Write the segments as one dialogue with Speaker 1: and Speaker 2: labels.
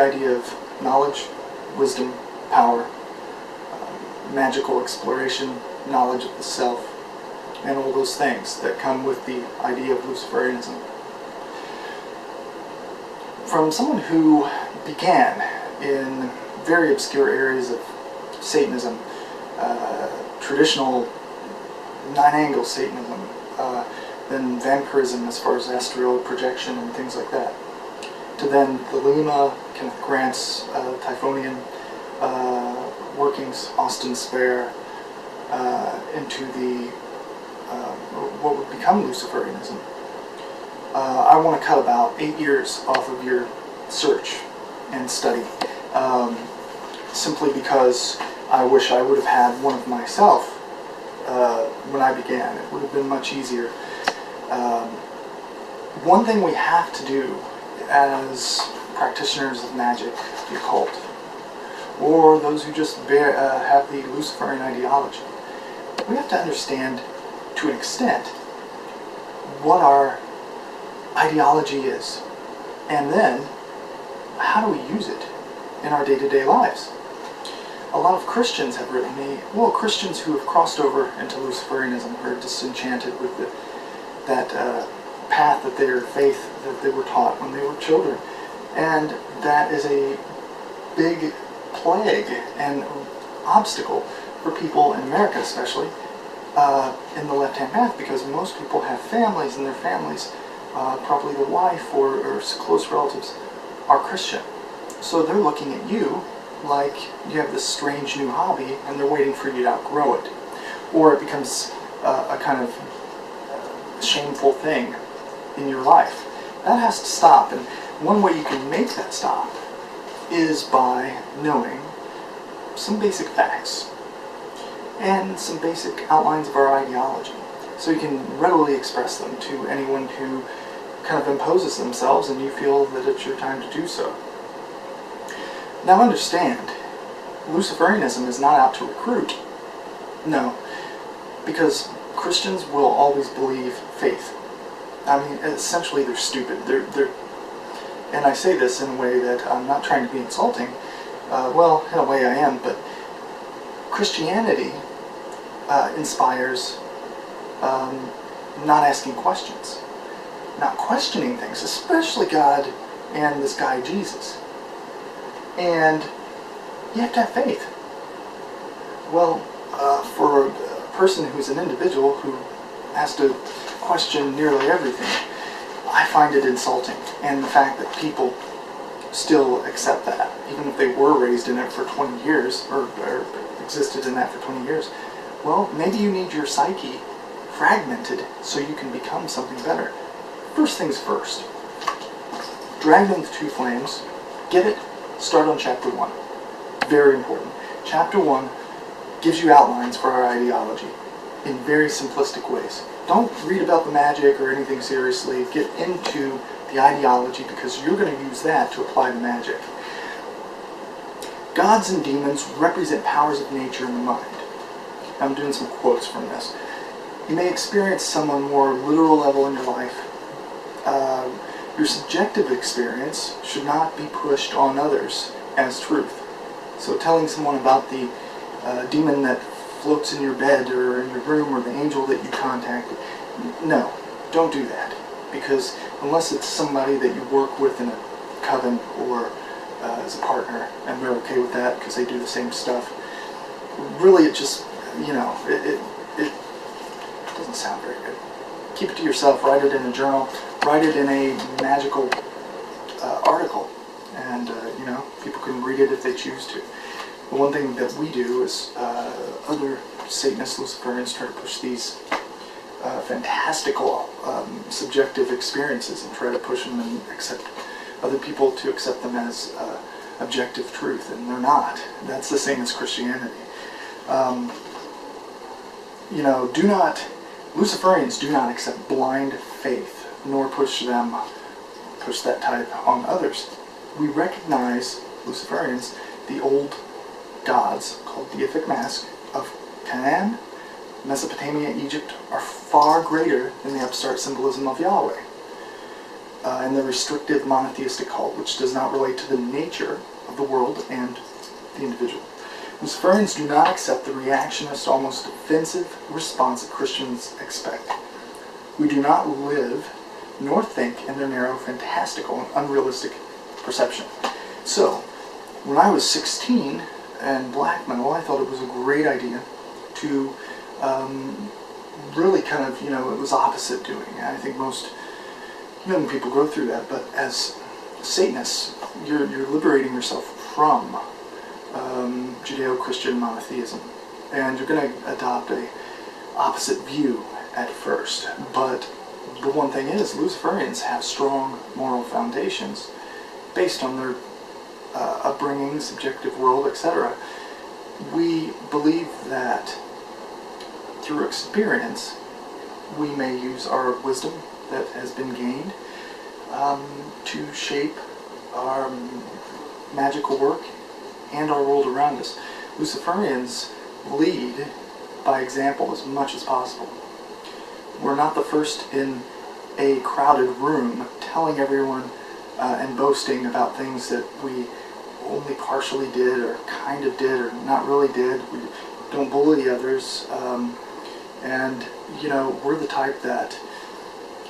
Speaker 1: idea of knowledge, wisdom, power, magical exploration, knowledge of the self, and all those things that come with the idea of Luciferianism. From someone who began in very obscure areas of Satanism, traditional nine-angle Satanism, then vampirism as far as astral projection and things like that, to then the Lima, Kenneth Grant's Typhonian workings, Austin Spare, into the what would become Luciferianism. I want to cut about 8 years off of your search and study, simply because I wish I would have had one of myself when I began. It would have been much easier. One thing we have to do as practitioners of magic, the occult, or those who just have the Luciferian ideology, we have to understand to an extent what our ideology is, and then how do we use it in our day-to-day lives. A lot of Christians have written me, well, Christians who have crossed over into Luciferianism are disenchanted with that path that their faith that they were taught when they were children, and that is a big plague and obstacle for people in America, especially in the left-hand path, because most people have families, and their families, probably the wife or close relatives, are Christian. So they're looking at you like you have this strange new hobby, and they're waiting for you to outgrow it. Or it becomes a kind of shameful thing in your life. That has to stop, and one way you can make that stop is by knowing some basic facts and some basic outlines of our ideology, so you can readily express them to anyone who kind of imposes themselves and you feel that it's your time to do so. Now understand, Luciferianism is not out to recruit. No, because Christians will always believe faith. I mean, essentially they're stupid. And I say this in a way that I'm not trying to be insulting. Well, in a way I am, but Christianity inspires not asking questions, not questioning things, especially God and this guy Jesus. And you have to have faith. Well, for a person who's an individual who has to question nearly everything, I find it insulting. And the fact that people still accept that, even if they were raised in it for 20 years, or existed in that for 20 years, well, maybe you need your psyche fragmented so you can become something better. First things first. Drag them to two flames. Get it? Start on chapter 1. Very important. Chapter 1 gives you outlines for our ideology in very simplistic ways. Don't read about the magic or anything seriously. Get into the ideology, because you're going to use that to apply the magic. Gods and demons represent powers of nature and the mind. I'm doing some quotes from this. You may experience some on a more literal level in your life. Your subjective experience should not be pushed on others as truth. So telling someone about the demon that floats in your bed or in your room, or the angel that you contacted, no, don't do that. Because unless it's somebody that you work with in a coven or as a partner, and they're okay with that because they do the same stuff, really it just, it doesn't sound very good. Keep it to yourself. Write it in a journal. Write it in a magical article, and people can read it if they choose to. The one thing that we do is other Satanists, Luciferians, try to push these fantastical subjective experiences and try to push them and accept other people to accept them as objective truth, and they're not. That's the same as Christianity. Luciferians do not accept blind faith, nor push that type on others. We recognize, Luciferians, the old gods called deific mask of Canaan, Mesopotamia, Egypt, are far greater than the upstart symbolism of Yahweh. and the restrictive monotheistic cult, which does not relate to the nature of the world and the individual. Luciferians do not accept the reactionist, almost defensive response that Christians expect. We do not live nor think in their narrow, fantastical, and unrealistic perception. So, when I was 16 and black metal, I thought it was a great idea to really kind of, it was opposite doing. I think most young people go through that, but as Satanists, you're liberating yourself from Judeo-Christian monotheism, and you're going to adopt a opposite view at first. But the one thing is, Luciferians have strong moral foundations based on their upbringing, subjective world, etc. We believe that through experience, we may use our wisdom that has been gained to shape our magical work and our world around us. Luciferians lead by example as much as possible. We're not the first in a crowded room telling everyone and boasting about things that we only partially did or kind of did or not really did. We don't bully others. And, we're the type that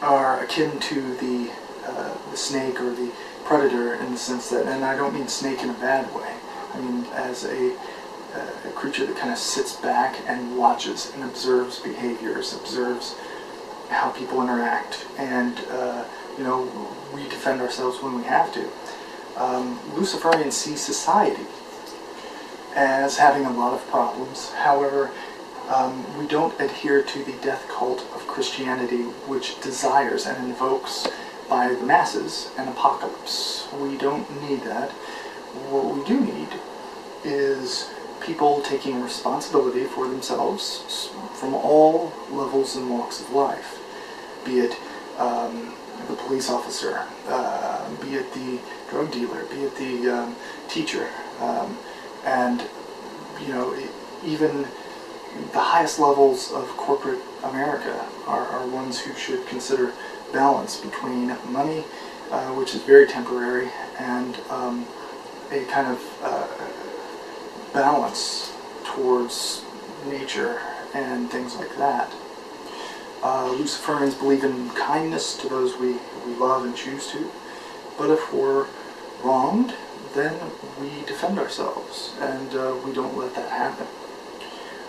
Speaker 1: are akin to the snake or the predator, in the sense that, and I don't mean snake in a bad way, I mean as a creature that kind of sits back and watches and observes behaviors, observes how people interact, and we defend ourselves when we have to. Luciferians see society as having a lot of problems. However, we don't adhere to the death cult of Christianity, which desires and invokes by the masses an apocalypse. We don't need that. What we do need is people taking responsibility for themselves from all levels and walks of life, be it the police officer, be it the drug dealer, be it the teacher, and even the highest levels of corporate America are ones who should consider balance between money, which is very temporary, and a kind of balance towards nature and things like that. Luciferians believe in kindness to those we love and choose to, but if we're wronged, then we defend ourselves, and we don't let that happen.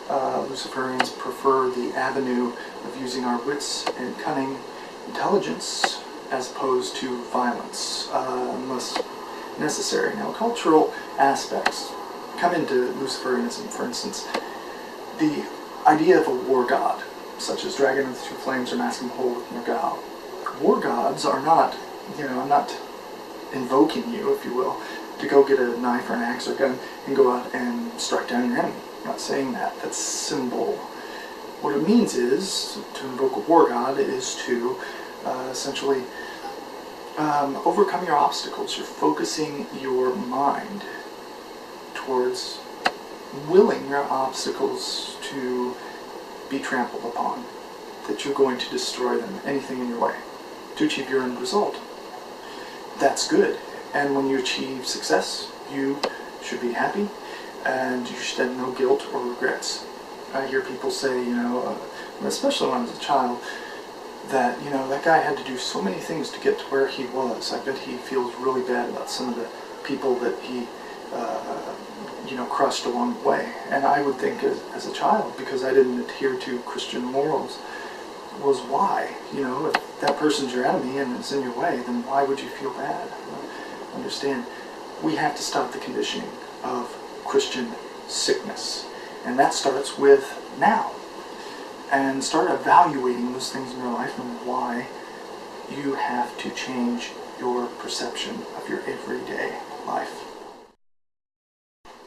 Speaker 1: Luciferians prefer the avenue of using our wits and cunning intelligence as opposed to violence, unless necessary. Now, cultural aspects come into Luciferianism. For instance, the idea of a war god, such as Dragon with Two Flames or Mask and Behold with Nergal. War gods are not, I'm not invoking you, if you will, to go get a knife or an axe or gun and go out and strike down your enemy. I'm not saying that. That's symbol. What it means is, to invoke a war god is to essentially overcome your obstacles. You're focusing your mind towards willing your obstacles to be trampled upon, that you're going to destroy them, anything in your way, to achieve your end result. That's good. And when you achieve success, you should be happy, and you should have no guilt or regrets. I hear people say, especially when I was a child, that, that guy had to do so many things to get to where he was. I bet he feels really bad about some of the people that he, crushed along the way. And I would think as a child, because I didn't adhere to Christian morals, was why? If that person's your enemy and it's in your way, then why would you feel bad? Understand, we have to stop the conditioning of Christian sickness. And that starts with now. And start evaluating those things in your life and why you have to change your perception of your everyday life.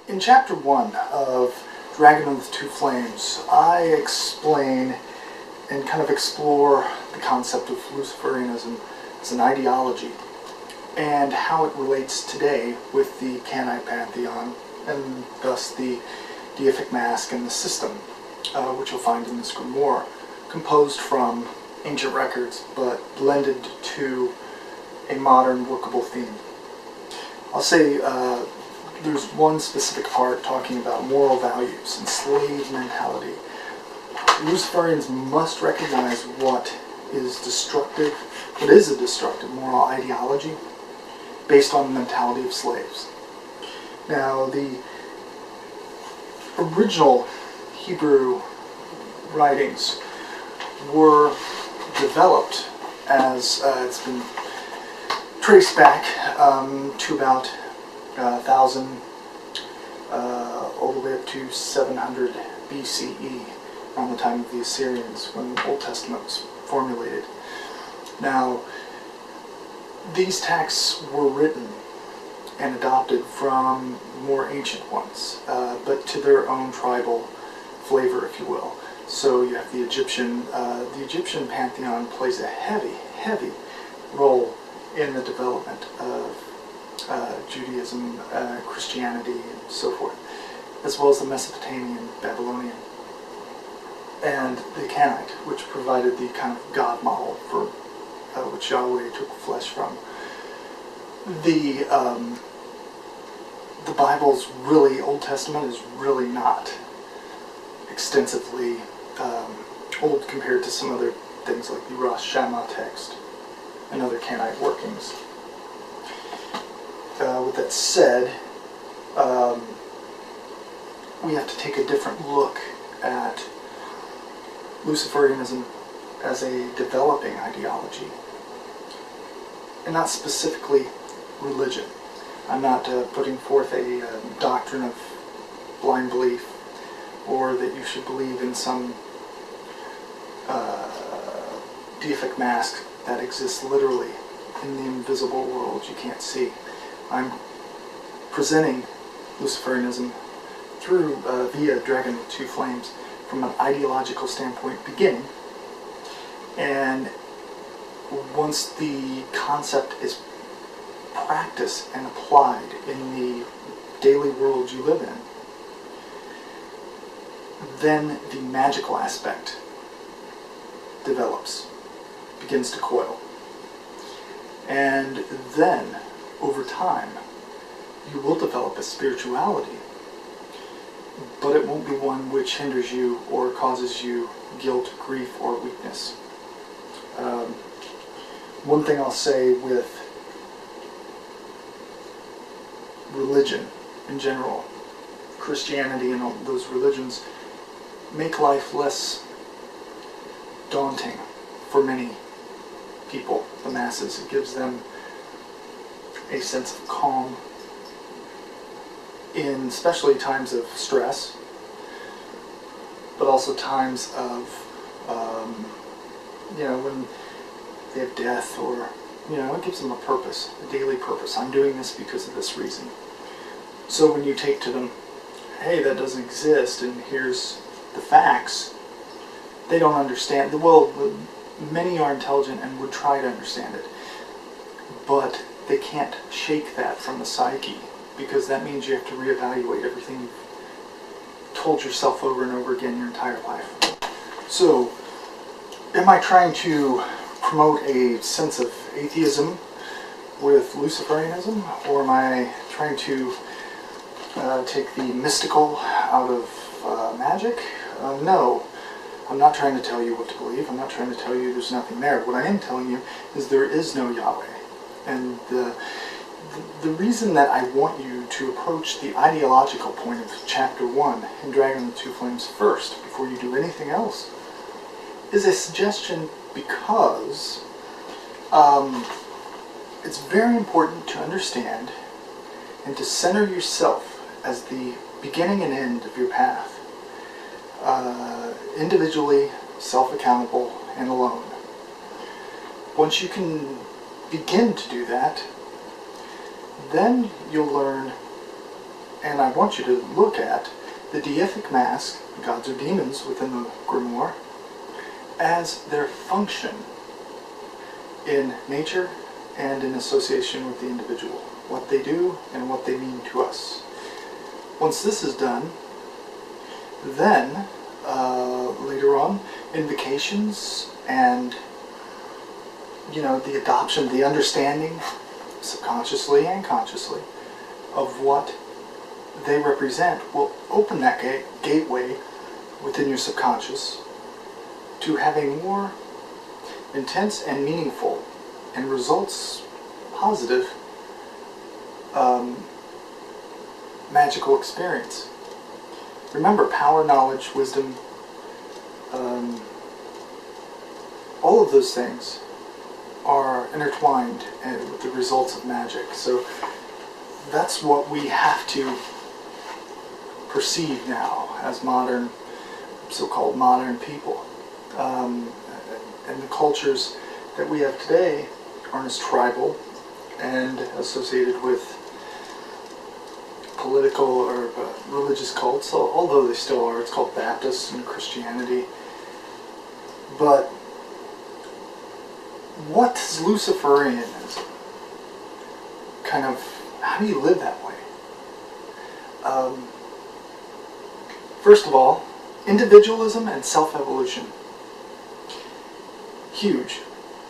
Speaker 1: In Chapter 1 of Dragon with Two Flames, I explain and kind of explore the concept of Luciferianism as an ideology and how it relates today with the Canite pantheon and thus the deific mask and the system, which you'll find in this grimoire, composed from ancient records but blended to a modern workable theme. I'll say there's one specific part talking about moral values and slave mentality. Luciferians must recognize what is a destructive moral ideology based on the mentality of slaves. Now, the original Hebrew writings were developed as it's been traced back to about 1000 all the way up to 700 BCE, around the time of the Assyrians, when the Old Testament was formulated. Now, these texts were written and adopted from more ancient ones, but to their own tribal flavor, if you will. So you have the Egyptian pantheon plays a heavy role in the development of Judaism, Christianity, and so forth, as well as the Mesopotamian, Babylonian, and the Canaanite, which provided the kind of God model for which Yahweh took flesh from. The Bible's really, Old Testament is really not extensively old compared to some other things like the Rosh Hashanah text and other Canaanite workings. With that said, we have to take a different look at Luciferianism as a developing ideology, and not specifically religion. I'm not putting forth a doctrine of blind belief, or that you should believe in some deific mask that exists literally in the invisible world you can't see. I'm presenting Luciferianism through via Dragon with Two Flames from an ideological standpoint beginning, and once the concept is practiced and applied in the daily world you live in, then the magical aspect develops, begins to coil. And then, over time, you will develop a spirituality, but it won't be one which hinders you or causes you guilt, grief, or weakness. One thing I'll say with religion in general, Christianity and all those religions, make life less daunting for many people, the masses. It gives them a sense of calm in especially times of stress, but also times of when they have death, or it gives them a purpose, a daily purpose. I'm doing this because of this reason. So when you take to them, hey, that doesn't exist, and here's the facts, they don't understand. Well, many are intelligent and would try to understand it, but they can't shake that from the psyche, because that means you have to reevaluate everything you've told yourself over and over again your entire life. So, am I trying to promote a sense of atheism with Luciferianism, or am I trying to take the mystical out of magic? No. I'm not trying to tell you what to believe. I'm not trying to tell you there's nothing there. What I am telling you is there is no Yahweh. And the reason that I want you to approach the ideological point of chapter 1 in Dragon with Two Flames first, before you do anything else, is a suggestion because it's very important to understand and to center yourself as the beginning and end of your path. Individually, self-accountable, and alone. Once you can begin to do that, then you'll learn, and I want you to look at the deific mask, gods or demons within the grimoire, as their function in nature and in association with the individual, what they do and what they mean to us. Once this is done, then later on, invocations and the adoption, the understanding, subconsciously and consciously, of what they represent will open that gateway within your subconscious to have a more intense and meaningful and results positive magical experience. Remember, power, knowledge, wisdom, all of those things are intertwined with the results of magic. So that's what we have to perceive now as modern, so-called modern people. And the cultures that we have today aren't as tribal and associated with political or religious cults, although they still are. It's called Baptist and Christianity. But what is Luciferianism? How do you live that way? First of all, individualism and self-evolution. Huge.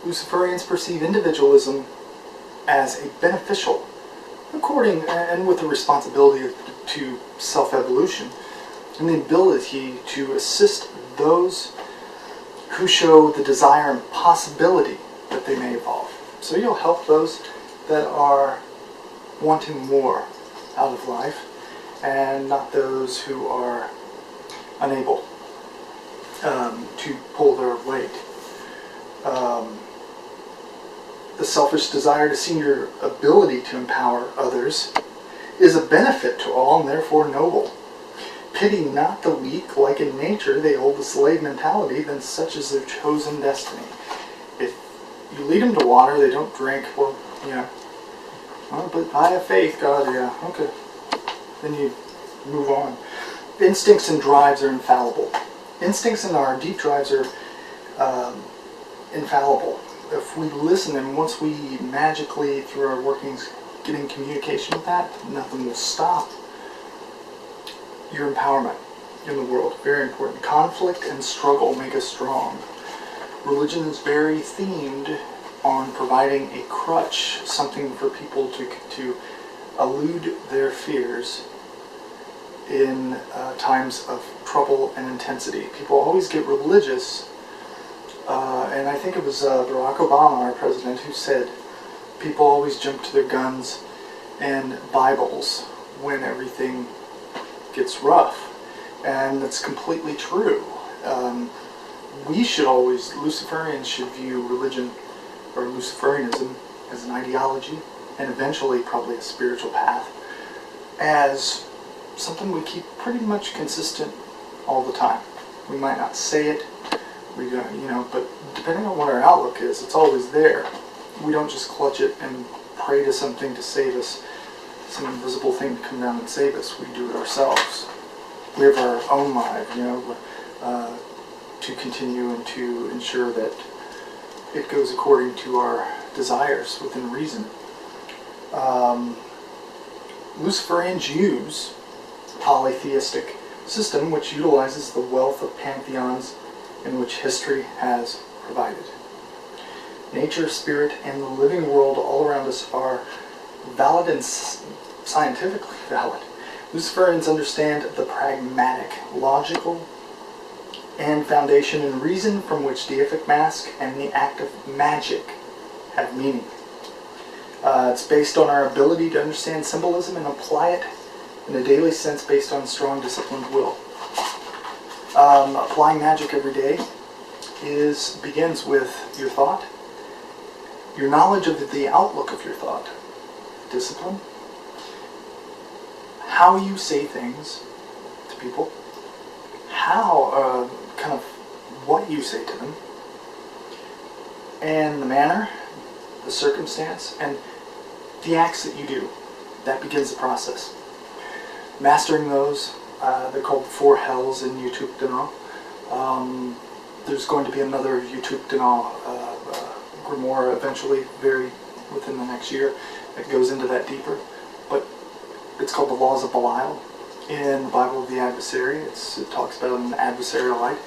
Speaker 1: Luciferians perceive individualism as a beneficial, according and with the responsibility to self-evolution, and the ability to assist those who show the desire and possibility that they may evolve. So you'll help those that are wanting more out of life, and not those who are unable to pull their weight. The selfish desire to see your ability to empower others is a benefit to all and therefore noble. Pity not the weak, like in nature they hold the slave mentality, then such is their chosen destiny. If you lead them to water, they don't drink, well, but I have faith, God, yeah, okay. Then you move on. Instincts and drives are infallible. Instincts and our deep drives are infallible. If we listen, and once we magically, through our workings, get in communication with that, nothing will stop your empowerment in the world. Very important. Conflict and struggle make us strong. Religion is very themed on providing a crutch, something for people to elude their fears in times of trouble and intensity. People always get religious, and I think it was Barack Obama, our president, who said people always jump to their guns and Bibles when everything gets rough. And that's completely true. We should always, Luciferians should view religion or Luciferianism as an ideology, and eventually probably a spiritual path, as something we keep pretty much consistent all the time. We might not say it, we don't, but depending on what our outlook is, it's always there. We don't just clutch it and pray to something to save us, some invisible thing to come down and save us. We do it ourselves. We have our own life, to continue and to ensure that it goes according to our desires within reason. Luciferians use a polytheistic system which utilizes the wealth of pantheons in which history has provided. Nature, spirit, and the living world all around us are valid and scientifically valid. Luciferians understand the pragmatic, logical, and foundation and reason from which deific mask and the act of magic have meaning. It's based on our ability to understand symbolism and apply it in a daily sense based on strong, disciplined will. Applying magic every day begins with your thought, your knowledge of the outlook of your thought, discipline, how you say things to people, how, what you say to them, and the manner, the circumstance, and the acts that you do. That begins the process. Mastering those, they're called the four hells in introducendo. There's going to be another introducendo grimoire eventually, very within the next year, that goes into that deeper. But it's called the laws of Belial in the Bible of the Adversary. It talks about an adversarial light.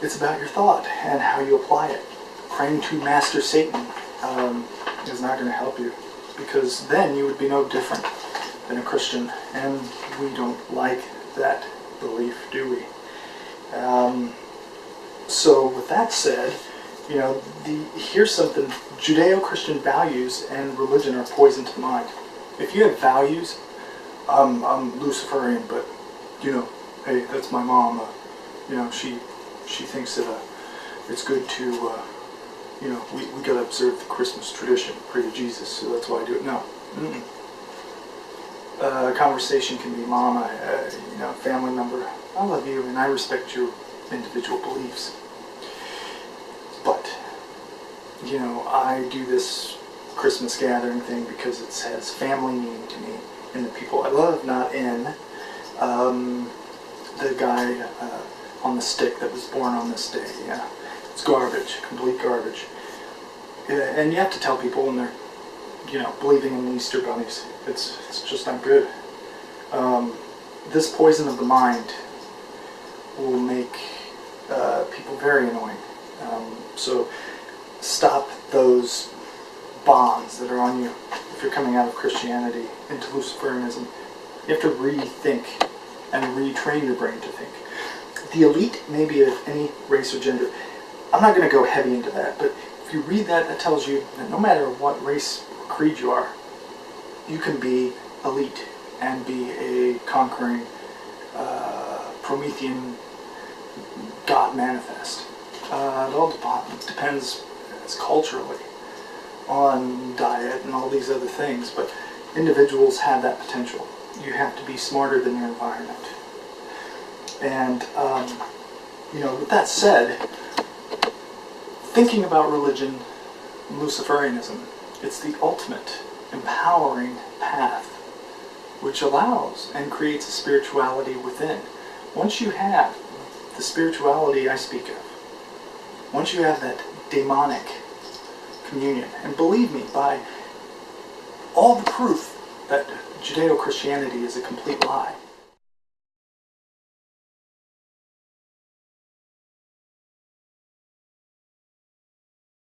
Speaker 1: It's about your thought and how you apply it. praying to Master Satan is not going to help you, because then you would be no different than a Christian, and we don't like that belief, do we? So with that said, you know, here's something: Judeo-Christian values and religion are poison to the mind. If you have values, I'm Luciferian, but you know, hey, that's my mom. You know, she thinks that it's good to, you know, we gotta observe the Christmas tradition, pray to Jesus, so that's why I do it. No. Conversation can be, Mom, you know, family member, I love you and I respect your individual beliefs, but you know, I do this Christmas gathering thing because it has family meaning to me and the people I love, not in the guy on the stick that was born on this day. Yeah, it's garbage, complete garbage. And you have to tell people when they're, you know, believing in Easter bunnies. It's just not good. This poison of the mind will make people very annoying. So stop those bonds that are on you if you're coming out of Christianity into Luciferianism. You have to rethink and retrain your brain to think. The elite may be of any race or gender. I'm not going to go heavy into that, but if you read that, that tells you that no matter what race or creed you are, you can be elite and be a conquering Promethean God manifest. It all depends culturally on diet and all these other things, but individuals have that potential. You have to be smarter than your environment. And, you know, with that said, thinking about religion, Luciferianism, it's the ultimate empowering path which allows and creates a spirituality within. Once you have the spirituality I speak of, once you have that demonic communion, and believe me, by all the proof that Judeo-Christianity is a complete lie,